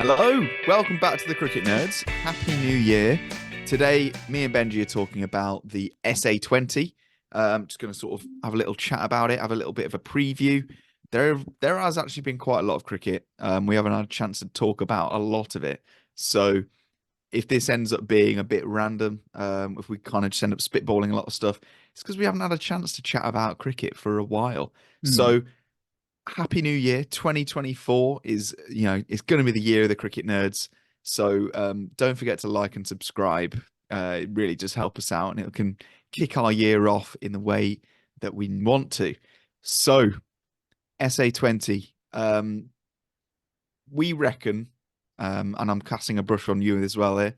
Hello, welcome back to the Cricket Nerds. Happy New Year. Today, me and Benji are talking about the SA20. I'm just going to sort of have a little chat about it, have a little bit of a preview. There has actually been quite a lot of cricket. We haven't had a chance to talk about a lot of it. So if this ends up being a bit random, if we kind of just end up spitballing a lot of stuff, it's because we haven't had a chance to chat about cricket for a while. Hmm. So Happy New Year. 2024 is, it's going to be the year of the cricket nerds. So don't forget to like and subscribe. It really just help us out and it can kick our year off in the way that we want to. So, SA20, we reckon, and I'm casting a brush on you as well here,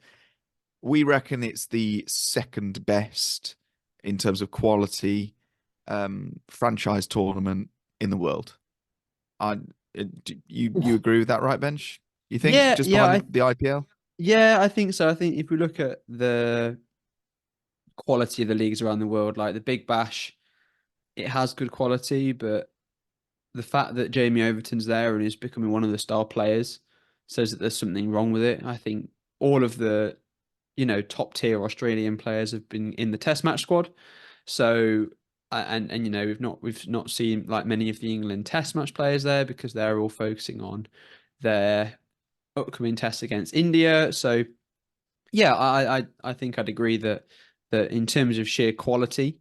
we reckon it's the second best in terms of quality franchise tournament in the world. I you Oof. agree with that, right, Bench? You think Yeah, just yeah, behind the IPL? yeah, I think so. I think if we look at the quality of the leagues around the world, like the Big Bash, it has good quality, but the fact that Jamie Overton's there and is becoming one of the star players says that there's something wrong with it. I think all of the, top tier Australian players have been in the Test match squad. So and we've not seen like many of the England Test match players there because they're all focusing on their upcoming test against India. So yeah, I think I'd agree that in terms of sheer quality,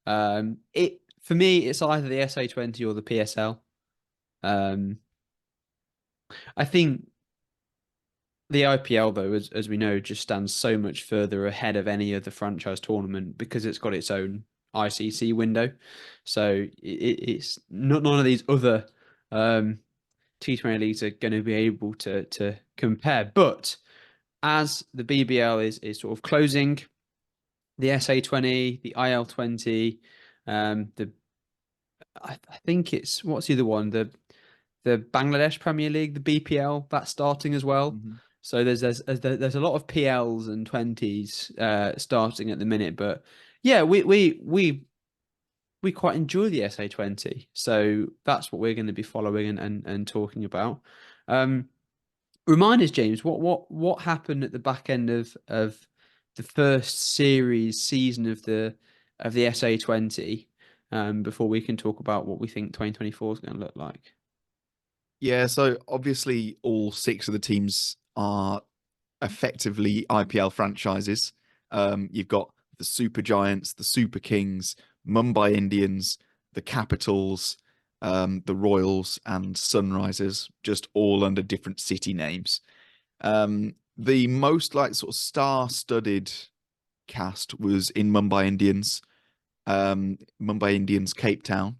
it for me it's either the SA20 or the PSL. Um, I think the IPL though, as we know, just stands so much further ahead of any other franchise tournament because it's got its own ICC window. So it's not none of these other T20 leagues are going to be able to compare, but as the BBL is sort of closing, the SA20, the IL20, the I think it's what's the other one? The Bangladesh Premier League, the BPL, that's starting as well. Mhm. So there's a lot of PLs and twenties starting at the minute, but yeah, we quite enjoy the SA20, so that's what we're going to be following and talking about. Um, Remind us, James, what happened at the back end of the first series season of the SA20, before we can talk about what we think 2024 is going to look like. Yeah, so obviously all six of the teams are effectively IPL franchises. You've got the Super Giants, the Super Kings, Mumbai Indians, the Capitals, the Royals, and Sunrisers, just all under different city names. The most like sort of star-studded cast was in Mumbai Indians, Cape Town,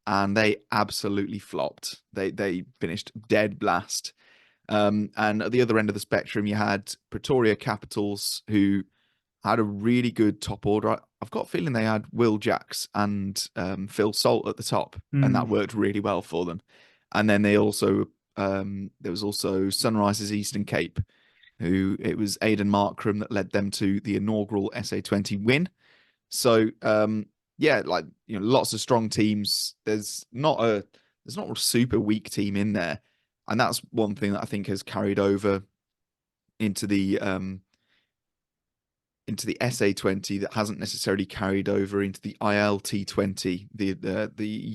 and they absolutely flopped. They finished dead last. And at the other end of the spectrum, you had Pretoria Capitals, who had a really good top order. I've got a feeling they had Will Jacks and Phil Salt at the top, and that Hmm. worked really well for them. And then there was also Sunrisers Eastern Cape, who it was Aidan Markram that led them to the inaugural SA20 win. So yeah, like lots of strong teams. There's not a super weak team in there, and that's one thing that I think has carried over into the SA20 that hasn't necessarily carried over into the ILT20, the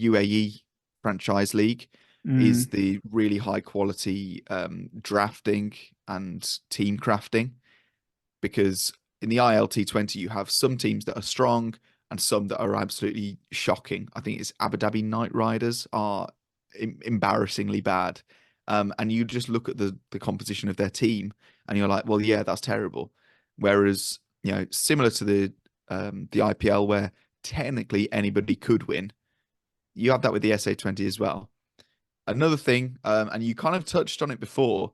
UAE franchise league, is Hmm. the really high quality drafting and team crafting. Because in the ILT20 you have some teams that are strong and some that are absolutely shocking. I think it's Abu Dhabi Knight Riders are embarrassingly bad. And you just look at the composition of their team and you're like, well, yeah, that's terrible. Whereas, similar to the IPL where technically anybody could win, you have that with the SA20 as well. Another thing, and you kind of touched on it before,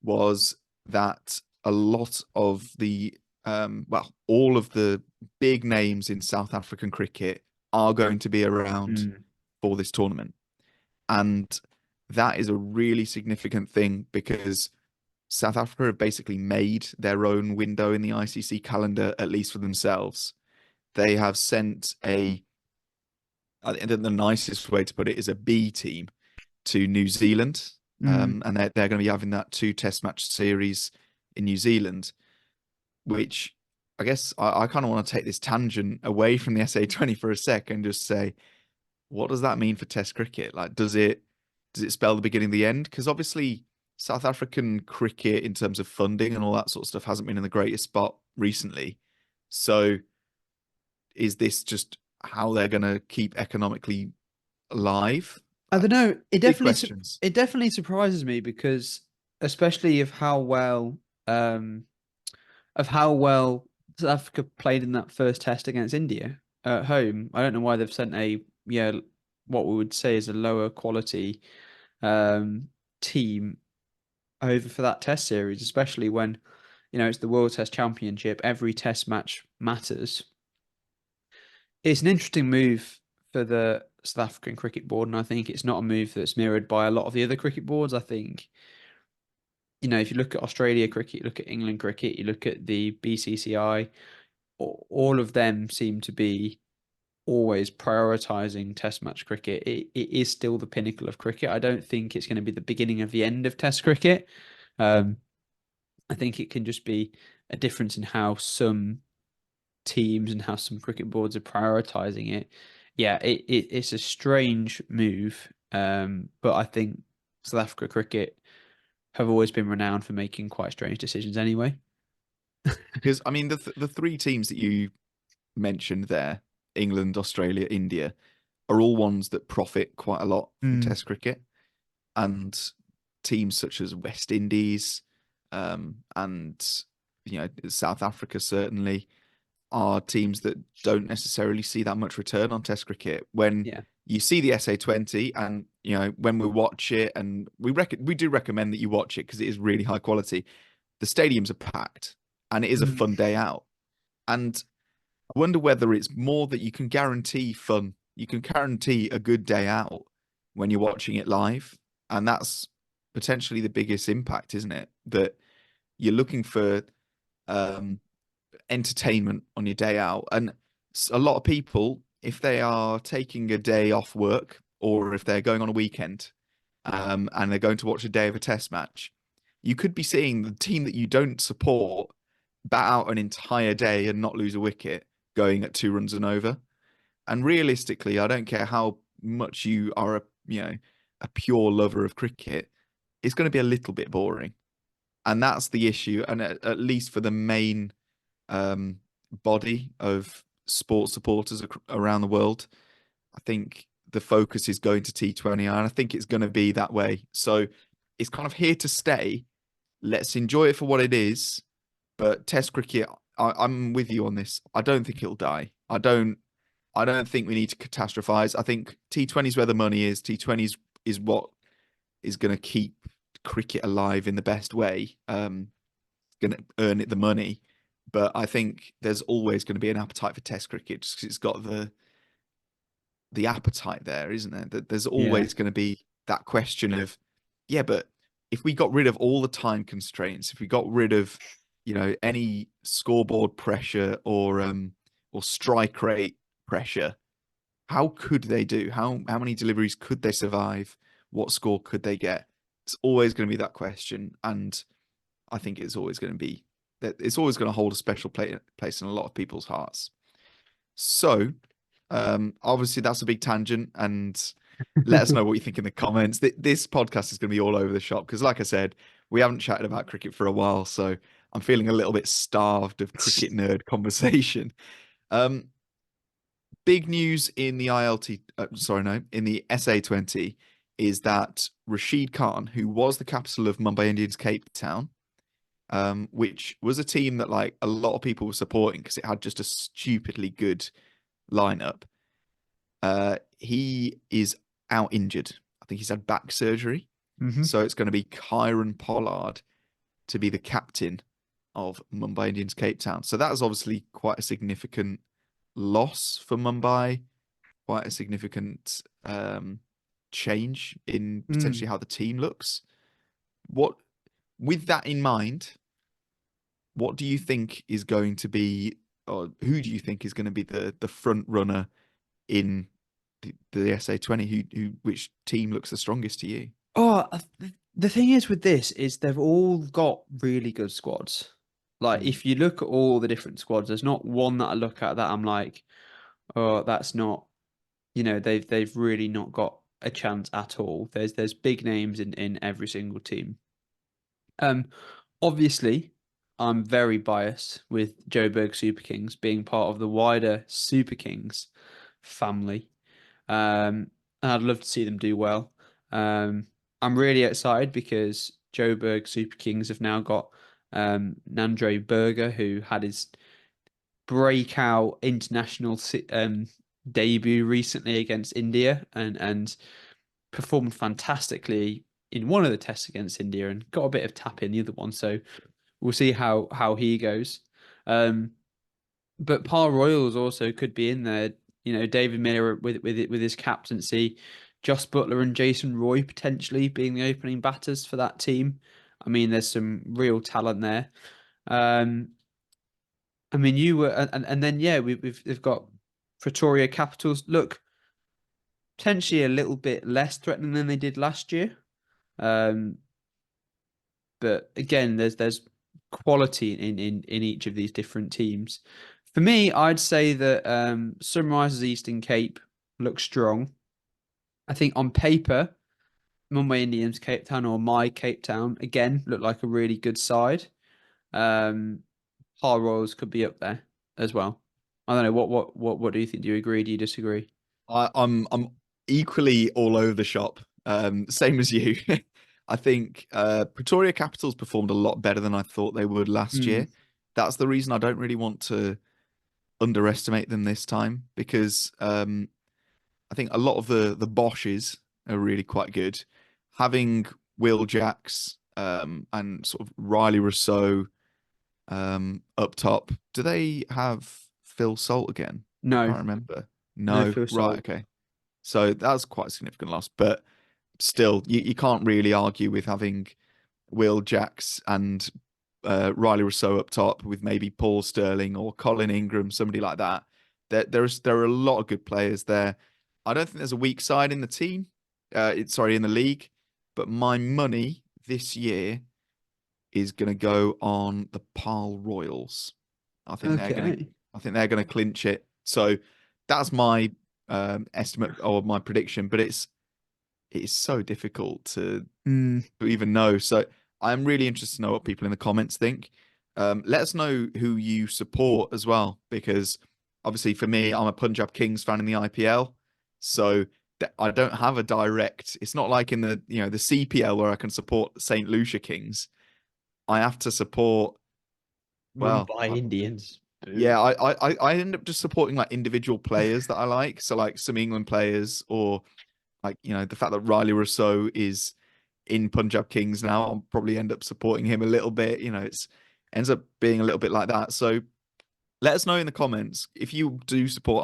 was that a lot of all of the big names in South African cricket are going to be around Hmm. for this tournament. And that is a really significant thing because South Africa have basically made their own window in the ICC calendar, at least for themselves. They have sent I think the nicest way to put it is a B team to New Zealand And they're going to be having that 2 Test match series in New Zealand, which I guess I kind of want to take this tangent away from the SA20 for a sec and just say, what does that mean for Test cricket? Like, does it spell the beginning of the end? Because obviously South African cricket in terms of funding and all that sort of stuff hasn't been in the greatest spot recently. So is this just how they're going to keep economically alive? I don't know. Big questions. It definitely surprises me because, especially um of how well South Africa played in that first test against India at home. I don't know why they've sent what we would say is a lower quality um team over for that test series, especially when it's the World Test Championship. Every test match matters. It's an interesting move for the South African Cricket Board, and I think it's not a move that's mirrored by a lot of the other cricket boards. I think, if you look at Australia cricket, you look at England cricket, you look at the BCCI, all of them seem to be always prioritizing Test match cricket. It is still the pinnacle of cricket. I don't think it's going to be the beginning of the end of Test cricket. I think it can just be a difference in how some teams and how some cricket boards are prioritizing it. Yeah, it's a strange move, but I think South Africa cricket have always been renowned for making quite strange decisions anyway. Because I mean, the 3 teams that you mentioned there, England, Australia, India, are all ones that profit quite a lot from Test cricket, and teams such as West Indies, and South Africa certainly are teams that don't necessarily see that much return on Test cricket. When Yeah. you see the SA20, and when we watch it, and we do recommend that you watch it because it is really high quality. The stadiums are packed, and it is a fun day out. And I wonder whether it's more that you can guarantee fun, you can guarantee a good day out when you're watching it live, and that's potentially the biggest impact, isn't it? That you're looking for um, entertainment on your day out. And a lot of people, if they are taking a day off work or if they're going on a weekend, and they're going to watch a day of a test match, you could be seeing the team that you don't support bat out an entire day and not lose a wicket going at 2 runs and over. And realistically, I don't care how much you are a pure lover of cricket, it's going to be a little bit boring. And that's the issue. And at least for the main um, body of sports supporters around the world, I think the focus is going to T20, and I think it's going to be that way. So it's kind of here to stay. Let's enjoy it for what it is. But Test cricket, I'm with you on this. I don't think it'll die. I don't think we need to catastrophize. I think T20 is where the money is. T20 is what is going to keep cricket alive in the best way. Going to earn it the money. But I think there's always going to be an appetite for Test cricket just because it's got the appetite there, isn't there? That there's Yeah. always going to be that question of, yeah, but if we got rid of all the time constraints, if we got rid of, any scoreboard pressure or strike rate pressure, how could they do? How many deliveries could they survive? What score could they get? It's always going to be that question, and I think it's always going to be that it's always going to hold a special place in a lot of people's hearts. So, obviously, that's a big tangent, and let us know what you think in the comments. This podcast is going to be all over the shop because, like I said, we haven't chatted about cricket for a while, so I'm feeling a little bit starved of cricket nerd conversation. Big news in the in the SA20 is that Rashid Khan, who was the capital of Mumbai Indians Cape Town, which was a team that like a lot of people were supporting because it had just a stupidly good lineup. He is out injured. I think he's had back surgery. So it's going to be Kyron Pollard to be the captain of Mumbai Indians Cape Town. So that is obviously quite a significant loss for Mumbai, quite a significant change in potentially how the team looks. With that in mind, what do you think is going to be, or who do you think is going to be the front runner in the SA20? Which team looks the strongest to you? Oh, The thing is with this is they've all got really good squads. Like Mm. if you look at all the different squads, there's not one that I look at that I'm like, oh, that's not, they've really not got a chance at all. There's big names in every single team. Um, Obviously, I'm very biased with Joburg Super Kings being part of the wider Super Kings family. And I'd love to see them do well. Um, I'm really excited because Joburg Super Kings have now got Nandre Berger, who had his breakout international debut recently against India and performed fantastically in one of the tests against India and got a bit of tap in the other one. So we'll see how he goes. Um, but Par Royals also could be in there. David Miller with his captaincy, Joss Butler and Jason Roy potentially being the opening batters for that team. I mean, there's some real talent there. Um, I mean, you were, and then yeah, we've got Pretoria Capitals. Look, potentially a little bit less threatening than they did last year. Um, but again, there's quality in each of these different teams. For me, I'd say that Sunrisers Eastern Cape looks strong. I think on paper, Mumbai Indians Cape Town or my Cape Town again look like a really good side. Um, Hull Royals could be up there as well. I don't know what do you think? Do you agree? Do you disagree? I'm equally all over the shop. Same as you. I think Pretoria Capitals performed a lot better than I thought they would last Hmm. year. That's the reason I don't really want to underestimate them this time because I think a lot of the Bosches are really quite good. Having Will Jacks and sort of Riley Rousseau up top. Do they have Phil Salt again? No, Can't remember. no No, Phil right, Salt. okay. So that's quite a significant loss, but still, you can't really argue with having Will Jacks and Riley Rousseau up top with maybe Paul Sterling or Colin Ingram, somebody like that. There are a lot of good players there. I don't think there's a weak side in the team. Sorry, in the league, but my money this year is going to go on the Pal Royals. I think they're going to. Okay. I think they're going to clinch it. So that's my estimate or my prediction. But it's so difficult Hmm. to even know. So I'm really interested to know what people in the comments think. Let us know who you support as well, because obviously for me, I'm a Punjab Kings fan in the IPL, so I don't have a direct. It's not like in the CPL where I can support St. Lucia Kings. I have to support. Well, Mumbai Indians. Boo. yeah, I end up just supporting like individual players that I like. So like some England players, or like the fact that Riley Rousseau is in Punjab Kings now, I'll probably end up supporting him a little bit. It's ends up being a little bit like that. So let us know in the comments if you do support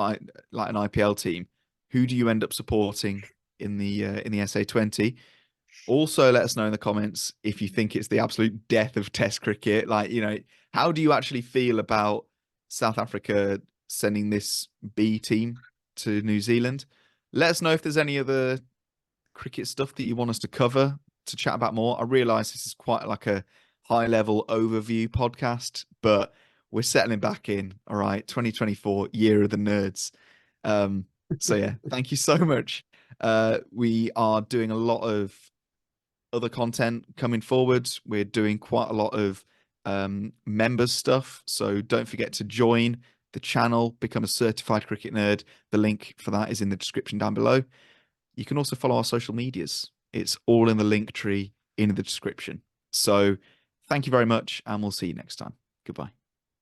like an IPL team. Who do you end up supporting in the SA20? Also, let us know in the comments if you think it's the absolute death of Test cricket. Like, how do you actually feel about South Africa sending this B team to New Zealand? Let us know if there's any other cricket stuff that you want us to cover to chat about more. I realize this is quite like a high level overview podcast, but we're settling back in. All right, 2024 year of the nerds. So yeah, thank you so much. We are doing a lot of other content coming forward. We're doing quite a lot of members stuff. So don't forget to join the channel, become a certified cricket nerd. The link for that is in the description down below. You can also follow our social medias. It's all in the link tree in the description. So thank you very much, and we'll see you next time. Goodbye.